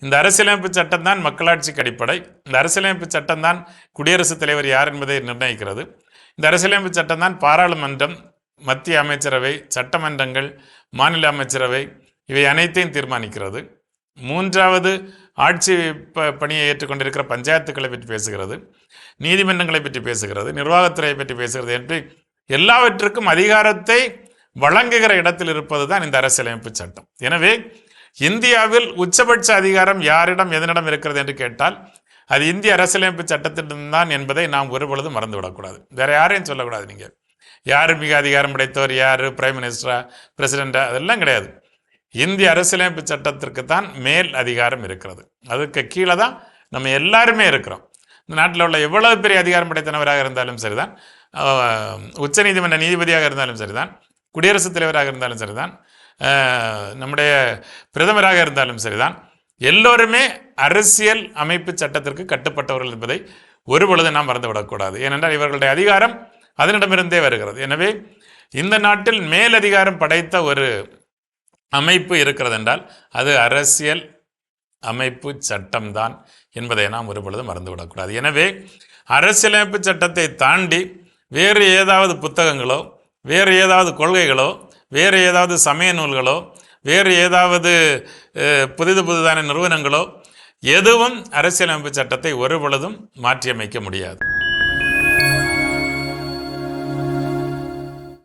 இந்த அரசியலமைப்பு சட்டம் தான் மக்களாட்சிக்கு அடிப்படை. இந்த அரசியலமைப்பு சட்டம் தான் குடியரசுத் தலைவர் யார் என்பதை நிர்ணயிக்கிறது. இந்த அரசியலமைப்பு சட்டம் தான் பாராளுமன்றம், மத்திய அமைச்சரவை, சட்டமன்றங்கள், மாநில அமைச்சரவை இவை அனைத்தையும் தீர்மானிக்கிறது. மூன்றாவது ஆட்சி பணியை ஏற்றுக்கொண்டிருக்கிற பஞ்சாயத்துக்களை பற்றி பேசுகிறது, நீதிமன்றங்களை பற்றி பேசுகிறது, நிர்வாகத்துறையை பற்றி பேசுகிறது என்று எல்லாவற்றுக்கும் அதிகாரத்தை வழங்குகிற இடத்தில் இருப்பது தான் இந்த அரசியலமைப்பு சட்டம். எனவே இந்தியாவில் உச்சபட்ச அதிகாரம் யாரிடம் எதனிடம் இருக்கிறது என்று கேட்டால் அது இந்திய அரசியலமைப்பு சட்டத்திடம்தான் என்பதை நாம் ஒருபொழுதும் மறந்துவிடக்கூடாது. வேற யாரையும் சொல்லக்கூடாது. நீங்கள் யார் மிக அதிகாரம் படைத்தவர், யார் பிரைம் மினிஸ்டரா, பிரசிடெண்டா, அதெல்லாம் கிடையாது. இந்திய அரசியலமைப்பு சட்டத்திற்கு தான் மேல் அதிகாரம் இருக்கிறது. அதுக்கு கீழே தான் நம்ம எல்லாருமே இருக்கிறோம். இந்த நாட்டில் உள்ள எவ்வளவு பெரிய அதிகாரம் படைத்தனவராக இருந்தாலும் சரிதான், உச்ச நீதிமன்ற நீதிபதியாக இருந்தாலும் சரிதான், குடியரசுத் தலைவராக இருந்தாலும் சரிதான், நம்முடைய பிரதமராக இருந்தாலும் சரிதான், எல்லோருமே அரசியல் அமைப்பு சட்டத்திற்கு கட்டுப்பட்டவர்கள் என்பதை ஒருபொழுது நாம் மறந்துவிடக்கூடாது. ஏனென்றால் இவர்களுடைய அதிகாரம் அதனிடமிருந்தே வருகிறது. எனவே இந்த நாட்டில் மேலதிகாரம் படைத்த ஒரு அமைப்பு இருக்கிறது என்றால் அது அரசியல் அமைப்பு சட்டம்தான் என்பதை நாம் ஒருபொழுது மறந்துவிடக்கூடாது. எனவே அரசியலமைப்பு சட்டத்தை தாண்டி வேறு ஏதாவது புத்தகங்களோ, வேறு ஏதாவது கொள்கைகளோ, வேறு ஏதாவது சமய நூல்களோ, வேறு ஏதாவது புதிதான நிறுவனங்களோ எதுவும் அரசியலமைப்பு சட்டத்தை ஒருபொழுதும் மாற்றியமைக்க முடியாது.